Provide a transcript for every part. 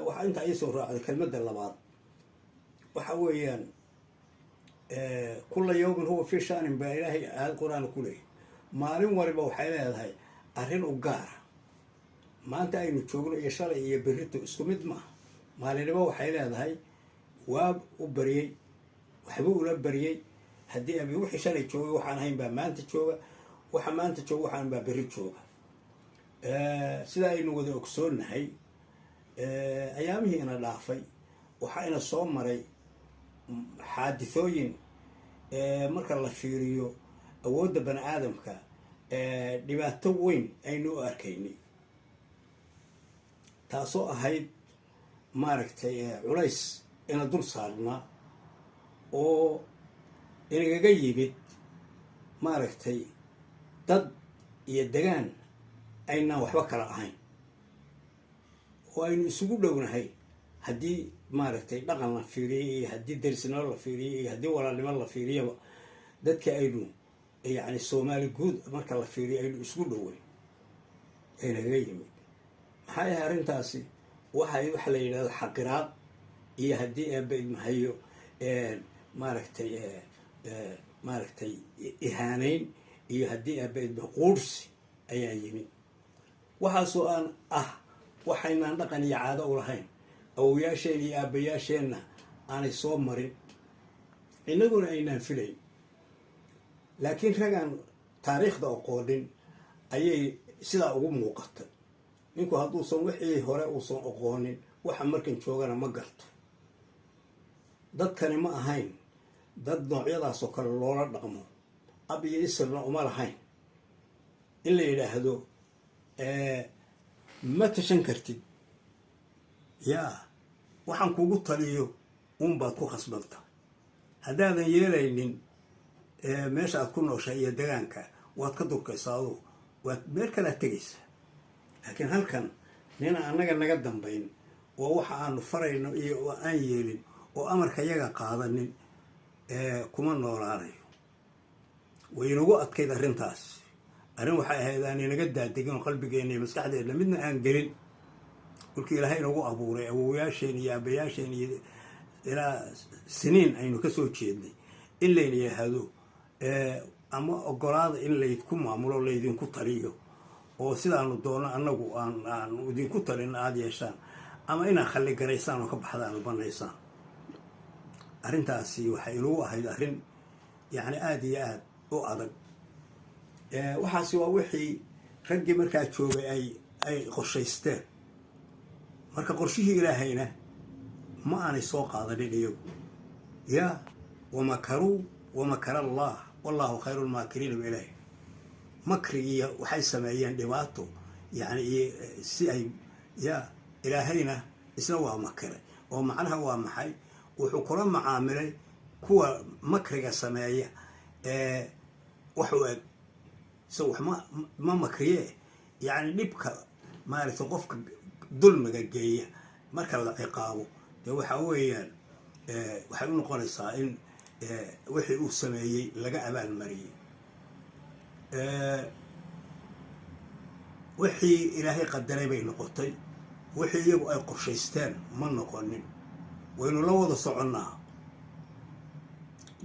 waxaa intaa ii soo raacday kelmadda labaad waxa weeyaan kulla yawmin huwa fii sha'nin baa ilaahay aayad qur-aan ku leeyahy maalin waliba waxay leedahay arrin u gaara maanta aynu joogno iyo shalay iyo berrito isku mid maaha maalinimo waxay leedahay waab u baryey waxba ula baryey haddii abi wixii shalay joogay waxaan ahayn baa maanta jooga waxa maanta jooga waxaan baa berri jooga sida aynu wada ogsoonnahay ayaamihii ina dhaafay waxaa ina soo maray xaadithooyin marka la fiiriyo awoodda bani aadamka dhibaato weyn aynu u arkaynay taasoo ahayd maaragtay culays ina dul saarnaa oo inagaga yimid maaragtay dad iyo degaan aynaan waxba kala ahayn oo aynu isugu dhownahay haddii maaragtay dhaqan la fiiriyey iyo haddii derisnimo la fiiriyey iyo haddii walaalnimo la fiiriyaba dadka aynu yacni soomaali guud marka la fiiriyo aynu isugu dhoweyn aynagaga yimid maxaa yahay arrintaasi waxa la yidhahdo xaqiraad iyo haddii eebaidmahayo maaragtay ihaaneyn iyo haddii eebaidma quursi ayaa yimid waxaasoo aan waxaynaan dhaqan iyo caado u lahayn awoyaasheen iyo aabbayaasheenna aanay soo marin innaguna aynaan filayn laakiin ragaan taariikhda oqoonin ayay sidaa ugu muuqatay ninku hadduusan wixii hore uusan oqoonin waxa markan joogana ma garto dadkani ma ahayn dad noocyadaasoo kale loola dhaqmo ab iyo isirna uma lahayn in la yidhaahdo ma tashan kartid yaa waxaan kugu taliyo unbaad ku khasbanta haddaadan yeelaynin meesha aad ku nooshay iyo degaanka waad ka durkaysaa adu waad meel kalaad tegaysaa laakiin halkan nina annaga naga dambayn oo waxa aanu farayno iyo oo aan yeelin oo amarka yaga qaadanin kuma noolaanayo way inagu adkayd arrintaas arrin waxay ahayd aan inaga daadegin oo qalbigeenna iyo maskaxdeenna midna aan gelin kolkii ilaahay inagu abuuray awowayaasheen iyo aabbayaasheen iyo ilaa siniin aynu ka soo jeednay in layna yidhaahdo ama ogolaada in laydku maamulo laydinku taliyo oo sidaanu doono annagu aan idinku talin aada yeeshaan ama inaad khalligaraysaan oo ka baxdaan oo banaysaan arrintaasi waxay inagu ahayd arrin yacni aada iyo aada u adag waxaasi waa wixii raggii markaa joogay ay qorshaysteen marka qorshihii ilaahayna ma aanay soo qaadanin iyagu yaa wamakaruu wamakara allah wallahu khayru lmaakiriina biilaahi makrigiiyo waxay sameeyeen dhibaato yacni si ay yaa ilaahayna isna waa makiray oo macnaha waa maxay wuxuu kula macaamilay kuwa makriga sameeya wax u eg so wax ma makriye yacni dhibka maaragtay qofka dulmiga geeya marka la ciqaabo dee waxa weeyaan waxay u noqonaysaa in wixii uu sameeyey laga abaalmariyey wixii ilaahay qadaray bay noqotay wixii iyagu ay qorshaysteen ma noqonin waynu la wada soconnaa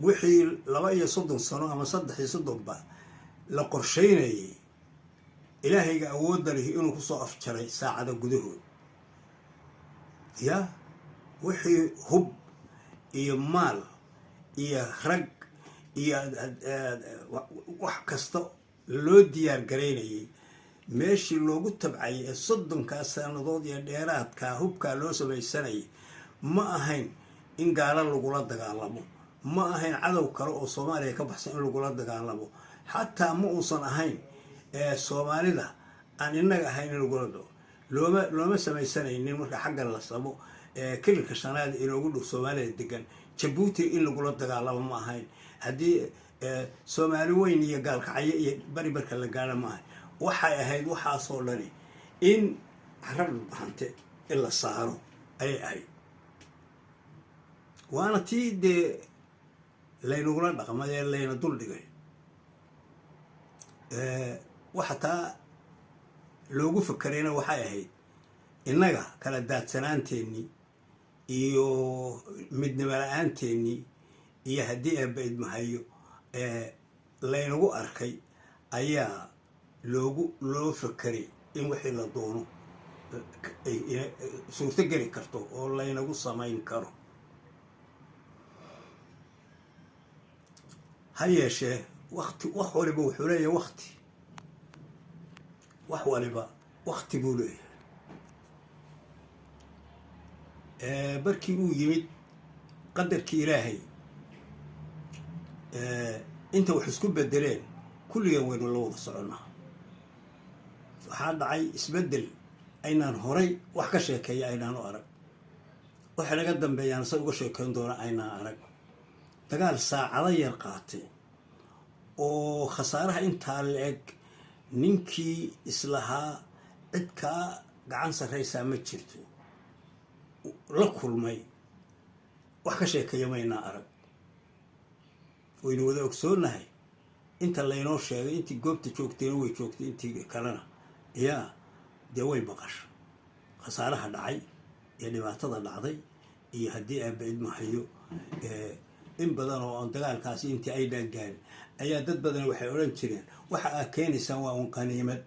wixii 2 sano ama 3 la qorshaynayay ilaahayga awoodda leh inuu kusoo afjaray saacada gudahood yaa wixii hub iyo maal iyo rag iyo wax kasta loo diyaar garaynayay meeshii loogu tabcayay ee 30 sannadood iyo dheeraadkaa hubkaa loo samaysanayay ma ahayn in gaala lagula dagaalamo ma ahayn cadow kale oo soomaaliya ka baxsan in lagula dagaalamo xataa ma uusan ahayn soomaalida aan innaga ahayn in lagula dhago looma samaysanaynin marka xagga la samo kililka shanaad inoogu dhow soomaalida degan jabuuti in lagula dagaalamo ma ahayn haddii soomaali weyn iyo gaalkacyo iyo bari barka la gaala ma ahayn waxay ahayd waxaasoo dhani in carab bahante in la saaro ayay ahayd waana tii dee laynagula dhaqmay ee layna dul dhigay waxa taa loogu fakarayna waxay ahayd innaga kala daadsanaanteennii iyo midnimo la-aanteennii iyo haddii eebba idmahayo laynagu arkay ayaa loo fakeray in wixii la doono suurto geli karto oo laynagu samayn karo. ha yeeshee wax waliba wuxuu leeyahay wakti, wax waliba wakti buu leeyahay. markii uu yimid qadarkii ilaahay inta wax isku bedeleen kulligan waynu la wada soconnaa. waxaa dhacay isbeddel aynaan horay wax ka sheekeeya aynaan u arag, waxa naga dambeeyaan sa uga sheekeyn doona aynaan arag. dagaal saacado yar qaatay oo khasaaraha intaa la-eg ninkii islahaa cid kaa gacan sarraysaa ma jirto la kulmay, wax ka sheekeeya maynaa arag. waynu wada ogsoonahay inta laynoo sheegay, intii goobta joogtayna way joogtay, intii kalena yaa dee way maqasho khasaaraha dhacay iyo dhibaatada dhacday. iyo haddii aabba idmahayo in badan oo aan dagaalkaasi intii ay dhaangaarin ayaa dad badan waxay odhan jireen waxa aad keenaysaan waa un qaniimad,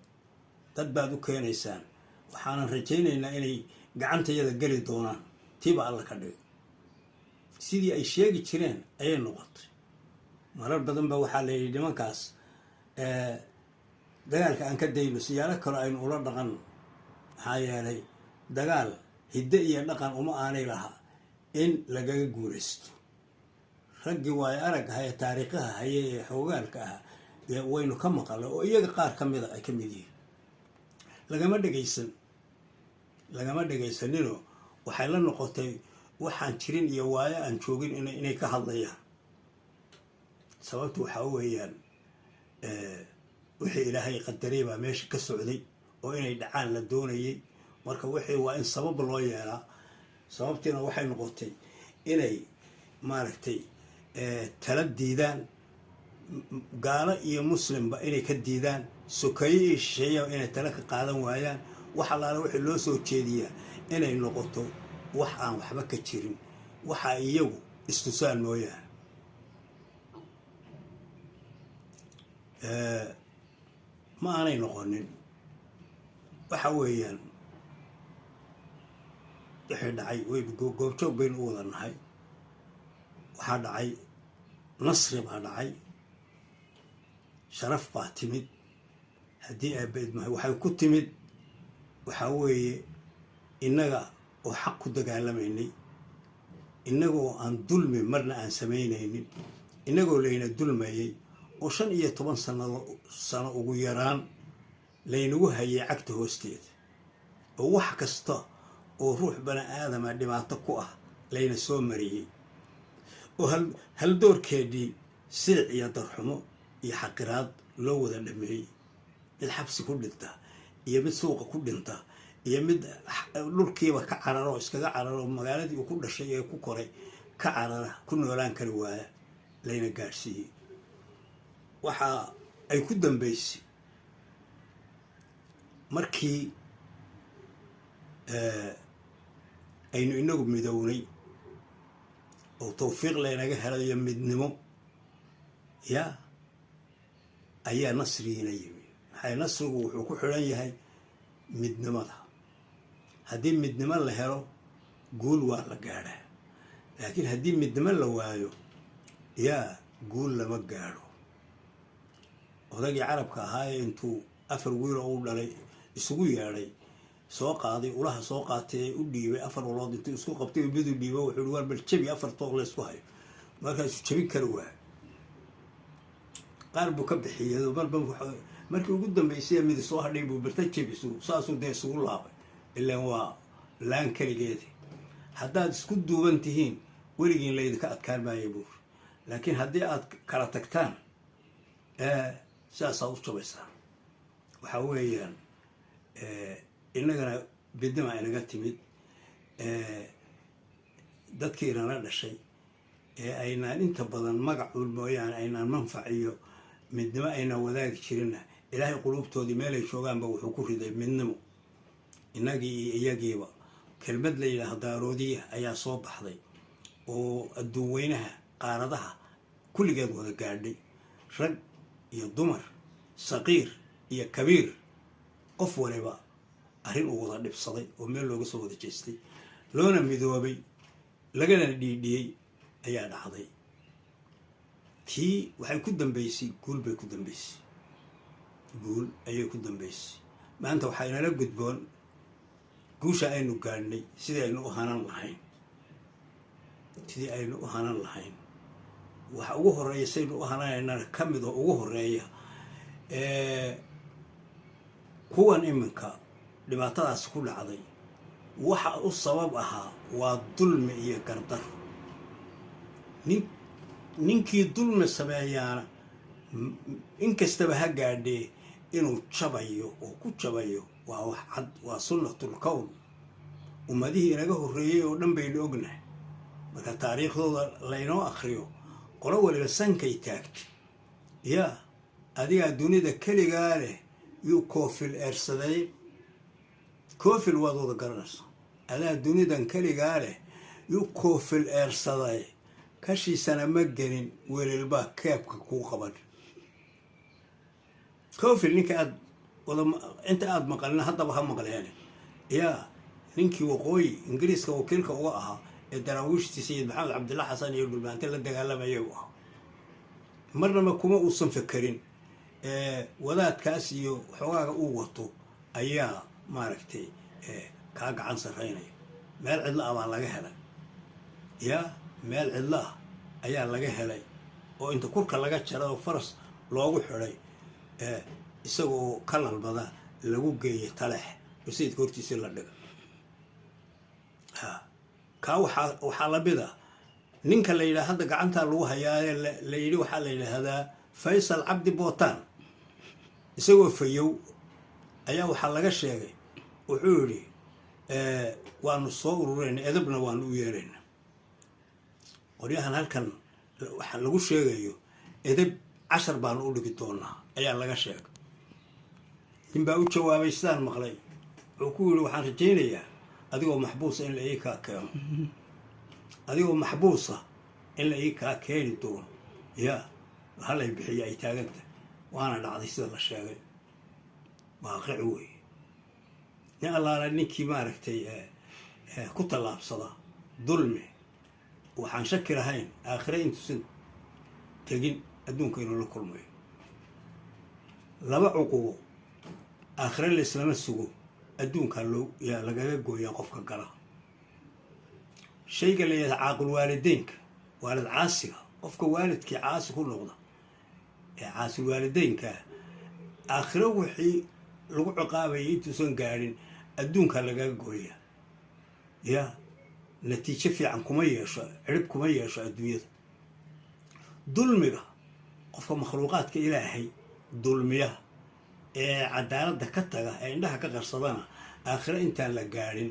dad baad u keenaysaan, waxaanan rajaynaynaa inay gacantayada geli doonaan. tiiba alla ka dhigay sidii ay sheegi jireen ayay noqotay. marar badan ba waxaa layidhi nimankaas dagaalka aan ka dayno siyaalo kale aynu ula dhaqan, maxaa yeelay dagaal hidde iyo dhaqan uma aanay lahaa in lagaga guulaysto. raggii waayo arag aha ee taariikhaha haye ee xoogaalka ah dee waynu ka maqalay oo iyaga qaar ka mida ay ka mid yihiin. lagama dhegaysaninoo waxay la noqotay waxaan jirin iyo waayo aan joogin inay ka hadlayaan. sababtu waxaa weeyaan wixii ilaahay qadaray baa meesha ka socday oo inay dhacaan la doonayay. marka wixii waa in sabab loo yeelaa. sababtiina waxay noqotay inay maaragtay tala diidaan, gaalo iyo muslimba inay ka diidaan, sokeeye iyo shisheeya inay tala ka qaadan waayaan. wax allaala wixii loo soo jeediyaa inay noqoto wax aan waxba ka jirin, waxa iyagu istusaan mooyaan. ma aanay noqonin. waxa weeyaan wixii dhacay goobjoog baynu u wada nahay. waxaa dhacay nasri baa dhacay, sharaf baa timid. haddii aabba idmahay waxay ku timid waxaa weeye innaga oo xaq ku dagaalamaynay, innagoo aan dulmi marna aan samaynaynin, innagoo layna dulmayay oo 15 sano ugu yaraan laynagu hayay cagta hoosteeda, oo wax kasta oo ruux bani aadama dhibaato ku ah layna soo mariyey, oo haldoorkeedii silic iyo darxumo iyo xaqiraad loo wada dhameeyey. mid xabsi ku dhinta iyo mid suuqa ku dhinta iyo mid dhulkiiba ka cararo iskaga cararo magaaladii uu ku dhashay ee ku koray ka carara ku noolaan kari waaya layna gaadhsiiyey. waxa ay ku dambaysay markii aynu inagu midownay oo tawfiiq laynaga helayo midnimo yaa ayaa nasrigiina yimi. maxay nasrigu wuxuu ku xidhan yahay midnimada. haddii midnimo la helo guul waa la gaadhaa, laakiin haddii midnimo la waayo yaa guul lama gaadho. odagii carabka ahaa ee intuu 4 wiil oo u dhalay isugu yeedhay soo qaaday, ulaha soo qaatay ee u dhiibay 4 walood intuu isku qabtay midu dhiibo wuxuu war bal jabi 4 tooq la isku hayo. markaasuu jabin kari waaya. qaar buu ka bixiyay marba markii ugu dambaysay mid soo hadhay buu barta jabisu saasuu dee isugu laabay. ilaan waa laan kaligeeda. haddaad isku duuban tihiin weligiin laydinka adkaan maayo buur, laakiin haddii aad kala tagtaan saasaa u jabaysaa. waxaa weeyaan innagana bidnima inaga timid. dadkii inala dhashay ee aynaan inta badan magacuun mooyaane aynaan manfac iyo midnimo aynaan wadaagi jirinna ilaahay quluubtoodii meelay joogaanba wuxuu ku riday midnimo. innagii iyo iyagiiba kelmad la yidhaaho daaroodiya ayaa soo baxday oo adduun weynaha qaaradaha kulligeed wada gaadhay rag iyo dumar saqiir iyo kabiir qof waliba arrin uu wada dhibsaday oo meel looga soo wada jeestay loona midoobay lagana dhiidhiyey ayaa dhacday tii waxay ku dambaysay guul bay ku dambaysay guul ayay ku dambaysay maanta waxaa inala gudboon guusha aynu gaadhnay sidii aynu u hanan lahayn waxa ugu horeeya saynu u hananaynana ka mid oo ugu horeeya kuwan iminka dhibaatadaasi ku dhacday waxa u sabab ahaa waa dulmi iyo gardar ninkii dulmi sameeyaana inkastaba ha gaadhee inuu jabayo oo ku jabayo waa wax cad waa sunnatul kown ummadihii inaga horreeyey oo dhan baynu ognahay marka taariikhdooda laynoo akriyo qolo waliba sankay taagtay yaa adigaa dunida keligaa leh yuu koofil eersaday koofil waad wada garanaysa adaa dunidan keligaa leh yuu koofil eersaday kashiisana ma gelin welilbaa keebka kuu qaban koofil ninka aad inta aad maqalina haddaba ha maqleene yaa ninkii waqooyi ingiriiska wakiilka uga ahaa ee daraawiishtii sayid maxamed cabdilla xasan iyo dhulbaante la dagaalamaya u ahaa marnaba kuma uusan fekerin wadaadkaas iyo xogaaga uu wato ayaa maaragtay kaa gacan sarraynaya meel cidla ah baa laga helay yaa meel cidla ah ayaa laga helay oo inta kurka laga jaray oo faras loogu xidhay isagoo ka lalbada lagu geeyay taleex oo sayidka hortiisii la dhiga kaa waxaa lamida ninka la yidhaha hadda gacantaa lagu hayaaye la yidhi waxaa la yidhaahdaa faysal cabdi bootaan isagoo fayow ayaa waxaa laga sheegay wuxuu yidhi waanu soo ururayna edabna waanu u yeerayna qoryahan halkan waxaa lagu sheegayo edab 10 baanu u dhigi doonaa ayaa laga sheegay ninbaa u jawaabay sidaan maqlay wuxuu ku yidhi waxaan rajaynayaa adigoo maxbuusa in la ii kaa keeno adigoo maxbuusa in la ii kaa keeni doono yaa halay bixiya ay taaganta waana dhacday sida la sheegay waaqic wey nin allaala ninkii maaragtay ku tallaabsada dulmi waxaan shaki lahayn aakhire intuusan tegin adduunka inuu la kulmayo laba cuqubo aakhire la islama sugo adduunka yaa lagaga gooyaa qofka gala shayga la yidhaha caaqul waalideynka waalid caasiga qofka waalidkii caasi ku noqda ee caasil waalideynka aakhiro wixii lagu ciqaabayay intuusan gaadhin adduunka lagaga gooyaa yaa natiijo fiican kuma yeesho cirib kuma yeesho adduunyada dulmiga qofka makhluuqaadka ilaahay dulmiya ee cadaaladda ka taga ee indhaha ka qarsadana aakhiro intaan la gaadhin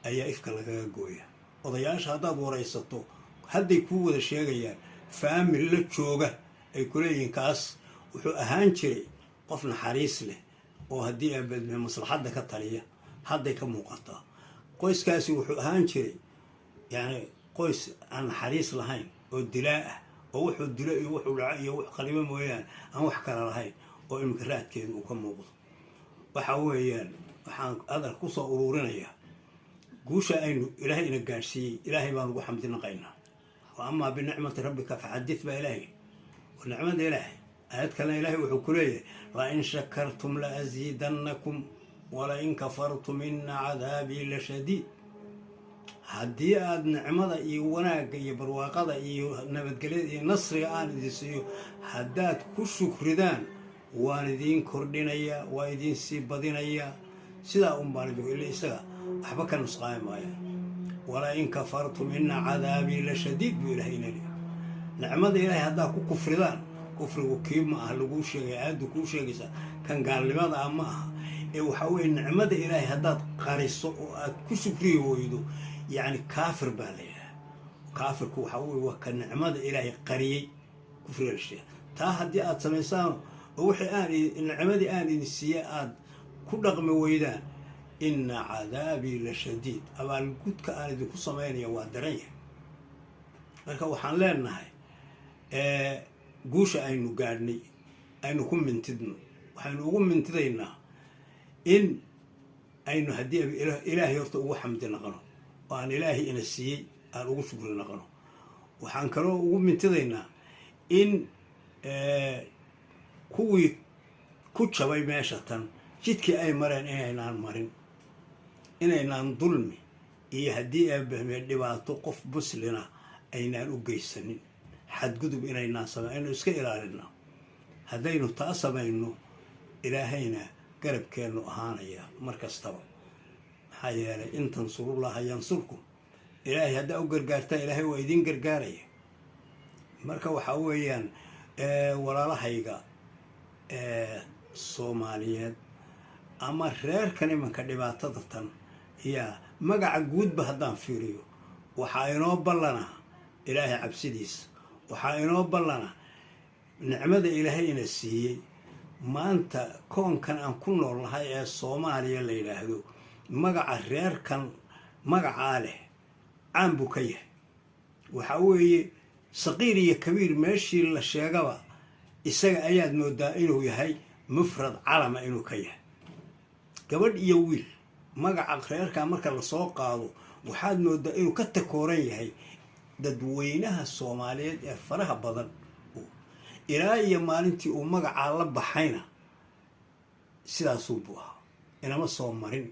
ayaa ifka lagaga gooya odayaasha haddaad waraysato hadday kuu wada sheegayaan faamil la jooga ay ku leeyihiin kaas wuxuu ahaan jiray qof naxariis leh oo haddii aabadme maslaxadda ka taliya hadday ka muuqataa qoyskaasi wuxuu ahaan jiray yacni qoys aan naxariis lahayn oo dilaa ah oo wuxuu dilo iyo wuxuu dhaco iyo wux qalibo mooyaan aan wax kala lahayn oo imika raadkeedu uu ka muuqdo waxa weeyaan waxaan adar ku soo uruurinayaa guusha aynu ilaahay ina gaadhsiiyey ilaahay baan ugu xamdi naqaynaa wa amaa binicmati rabbika faxadith baa ilaahay wa nicmada ilaahay aayad kalena ilaahay wuxuu ku leeyahay la in shakartum la asiidannakum wala in kafartum ina cadaabii la shadiid haddii aad nicmada iyo wanaagga iyo barwaaqada iyo nabadgelyada iyo nasriga aan idin siiyo haddaad ku shukridaan waan idiin kordhinayaa waa idiin sii badinayaa sidaa un baan idinku ila isaga waxba ka nusqaami maaya walaa in kafartum ina cadaabii la shadiid buu ilahay inali nicmada ilaahay haddaad ku kufridaan kufrigu kii ma aha laguu sheegay aayaddu kuu sheegaysaa kan gaalnimada ah ma aha ee waxaa weye nicmada ilaahay haddaad qariso oo aad ku shukriyi weydo yacni kaafir baa la yidhaha kaafirku waxaa weye waa ka nicmada ilaahay qariyey kufriga la sheega taa haddii aad samaysaan oo wixii nicmadii aan idin siiye aad ku dhaqmi weydaan ina cadaabii la shadiid abaalgudka aan idinku samaynaya waa daran yahay. marka waxaan leenahay guusha aynu gaadhnay aynu ku mintidno. waxaynu ugu mintidaynaa in aynu haddii ilaahay horta ugu xamdi naqno oo aan ilaahay ina siiyey aan ugu shukri naqno. waxaan kaloo ugu mintidaynaa in kuwii ku jabay meesha tan jidkii ay mareen inaynaan marin, inaynaan dulmi iyo haddii aabahme dhibaato qof muslina aynaan u geysanin, xadgudub inaynaan samayn, aynu iska ilaalina. haddaynu taa samayno ilaahayna garabkeennu ahaanaya mar kastaba. maxaa yeelay in tansurullaha yansurkum, ilaahay haddaa u gargaartaa ilaahay waa idiin gargaaraya. marka waxaa weeyaan walaalahayga soomaaliyeed ama reerkan imanka dhibaatada tan yaa magaca guudba haddaan fiiriyo waxaa inoo ballana ilaahay cabsidiisa, waxaa inoo ballana nicmada ilaahay ina siiyey. maanta koonkan aan ku noolnahay ee soomaaliya la yidhaahdo magaca reerkan magacaa leh caan buu ka yahay. waxaa weeye saqiir iyo kabiir meeshii la sheegaba isaga ayaad moodaa inuu yahay mufrad calama inuu ka yahay. gabadh iyo wiil magaca reerkaa marka lasoo qaado waxaad moodaa inuu ka takooran yahay dadweynaha soomaaliyeed ee faraha badan. ilaa iyo maalintii uu magacaa la baxayna sidaasuu buu ahaa. inama soo marin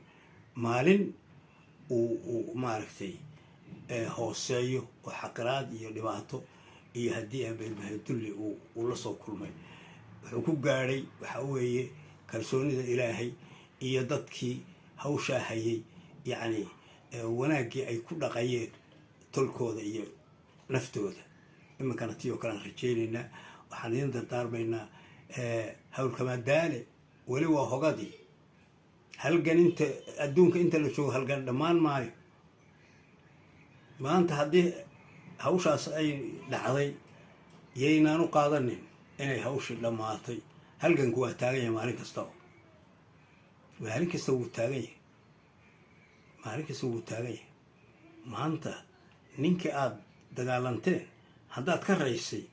maalin uu maaragtay hooseeyo oo xaqiraad iyo dhibaato iyo haddii abeelmahadulli uu la soo kulmay. wuxuu ku gaadhay waxaa weeye kalsoonida ilaahay iyo dadkii hawshaa hayay, yacni wanaaggii ay ku dhaqayeen tolkooda iyo naftooda. iminkana tii oo kale aan rajaynaynaa. waxaan idin dardaarmaynaa hawlkamaadaale weli waa hogadii. halgan inta adduunka inta la joogo halgan dhammaan maayo. maanta haddii hawshaas ay dhacday yaynaan u qaadanin inay hawshii dhammaatay. halganku waa taagan yahay maalin kastaba, maalin kasta wuu taagan yahay, maalin kasta wuu taagan yahay. maanta ninkii aada dagaalanteen haddaad ka raysay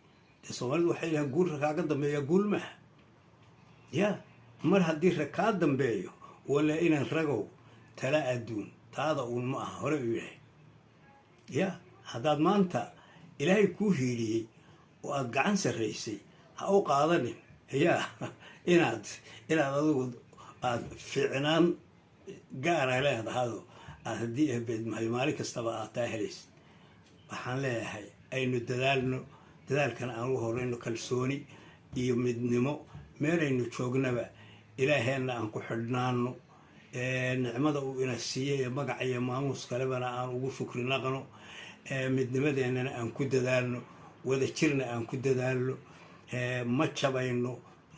dee soomaalidu waxay lahaan guul rakaaga dambeeya guul maaha. ya mar haddii rakaa dambeeyo wala inaan ragow tala adduun taada uun ma aha hore u yahay. ya haddaad maanta ilaahay kuu hiiliyey oo aada gacan sarraysay ha u qaadanin yaa inaad adigu aada fiicnaan gaara leedahado aad haddii ebeedmahayo maalin kastaba aad taa helaysid. waxaan leeyahay aynu dadaalno, dadaalkana aan u horeyno kalsooni iyo midnimo. meelaynu joognaba ilaaheenna aan ku xidhnaano, nicmada uu ina siiyey ee magaca iyo maamuus kalebana aan ugu shukri naqno, midnimadeennana aan ku dadaalno, wada jirna aan ku dadaalno. ma jabayno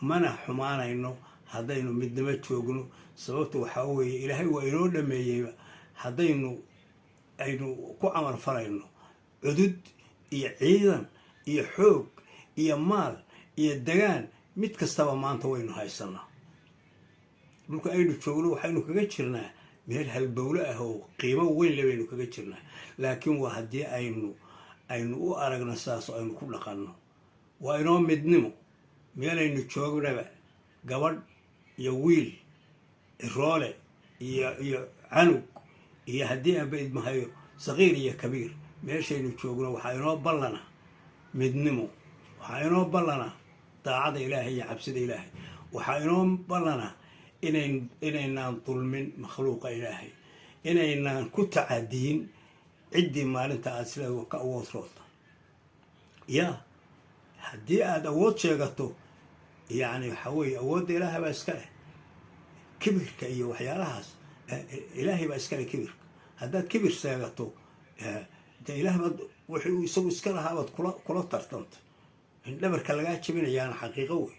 mana xumaanayno haddaynu midnimo joogno. sababta waxaa weeye ilaahay waa inoo dhameeyeyba aynu ku camal falayno cudud iyo ciidan iyo xoog iyo maal iyo degaan mid kastaba maanta waynu haysanaa. dhulka aynu joogno waxaynu kaga jirnaa meel halbowle ah oo qiimo weyn le baynu kaga jirnaa. laakiin waa haddii aynu u aragno sidaas oo aynu ku dhaqanno. waa inoo midnimo meelaynu joognaba, gabadh iyo wiil, roole iyo canug iyo haddii aanba idmahayo saqiir iyo kabiir. meeshaynu joogno waxaa inoo ballana midnimo, waxaa inoo ballana daacada ilaahay iyo cabsida ilaahay, waxaa inoo ballana inaynaan dulmin makhluuqa ilaahay, inaynaan ku tacadiyin ciddii maalinta aada sila ka awood roolta. ya haddii aada awood sheegato yacni waxaa weeye awoodda ilaahay baa iska leh. kibirka iyo waxyaalahaas ilaahay baa iska leh kibirka. haddaad kibir sheegato dee ilaah baad wuxuu isagu iska lahaabaad kula tartanta. in dhabarka lagaa jabinayaana xaqiiqo wey.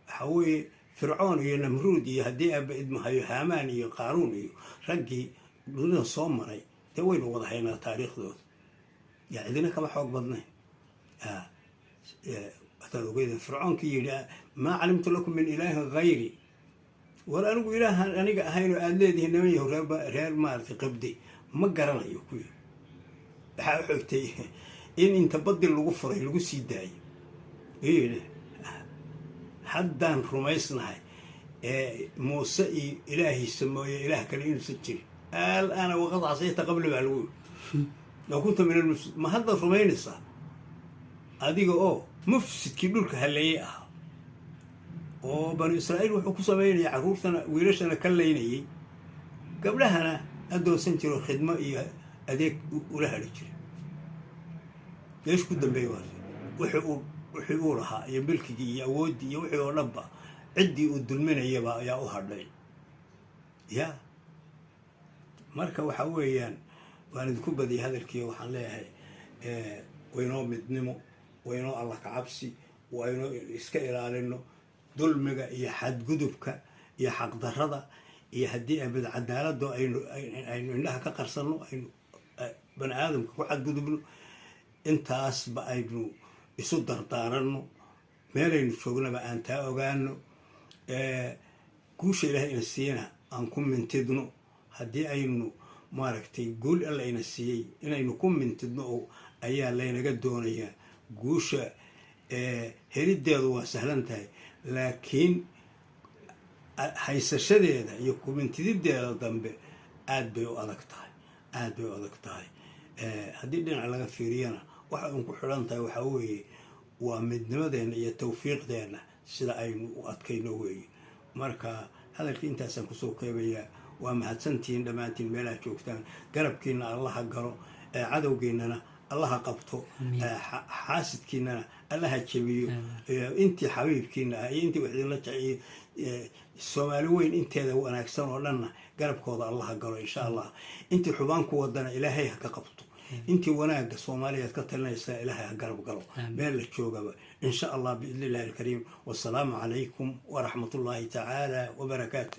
waxaa weeye fircoon iyo namruud iyo haddii aaba idmahayo haamaan iyo qaaruun iyo raggii dunida soo maray dee waynu wada haynaa taariikhdooda. yaa cidina kama xoog badnayn. hadaad ogeydeen fircoonkii yidhi maa calimtu lakum min ilaahin hayri, war anigu ilaahan aniga ahaynoo aada leedihi niman yahu reer maaragtay qabdi ma garanayo kuwi waxaa u xogtay in inta baddi lagu furay lagu sii daayay yidhi haddaan rumaysnahay muuse iyo ilaahiisa mooye ilaah kale inuusan jirin الآن وقد عصيت قبل معلول لو كنت من المفسد ما هذا رمينسا أديك مفسد كيدولك هاللي بني إسرائيل وحكوا سمين يعروفنا ويرشنا كليني قبلها أنا أدو سنتي الخدمة أديك ولها رجل ليش كنت بيوار وحيورها يملكي يا ودي يوحي ونبا عدي ودلمنا يا أهرلي يا marka waxa weeyaan waan idinku badiyay hadalkii waxaan leeyahay waynoo midnimo waynoo alla ka cabsi waynoo iska ilaalino dulmiga iyo xadgudubka iyo xaq darrada iyo haddii aan bad cadaalado aynu indhaha ka qarsano aynu bani aadamka ku xadgudubno intaasba aynu isu dardaaranno meelaynu joognaba aan taa ogaano guusha ilaahay ina siina aan ku mintidno haddii aynu maaragtay guul alla ina siiyey inaynu ku mintidno oo ayaa laynaga doonayaa guusha heliddeedu waa sahlan tahay laakiin haysashadeeda iyo ku mintidideeda dambe aad bay u adag tahay haddii dhinac laga fiiriyana waxa uun ku xidhan tahay waxaa weeye waa midnimadeenna iyo tawfiiqdeenna sida aynu u adkayno weeye marka hadalkii intaasaan kusoo qeybayaa waa mahadsantihiin dhammaantiin meelaha joogtaan garabkiina allaha galo cadowgiinana allaha qabto xaasidkiinana allaha jebiyo intii xabiibkiina ah iyo intii wax idinla jeceliyo soomaali weyn inteeda wanaagsan oo dhanna garabkooda allaha galo insha allah intii xubaan ku wadana ilaahay ha ka qabto intii wanaagga soomaaliyeed ka talinaysaa ilaahay ha garab galo meel la joogaba insha allah biidni illahi alkariim wassalaamu calaykum waraxmatullaahi tacaala wabarakaatu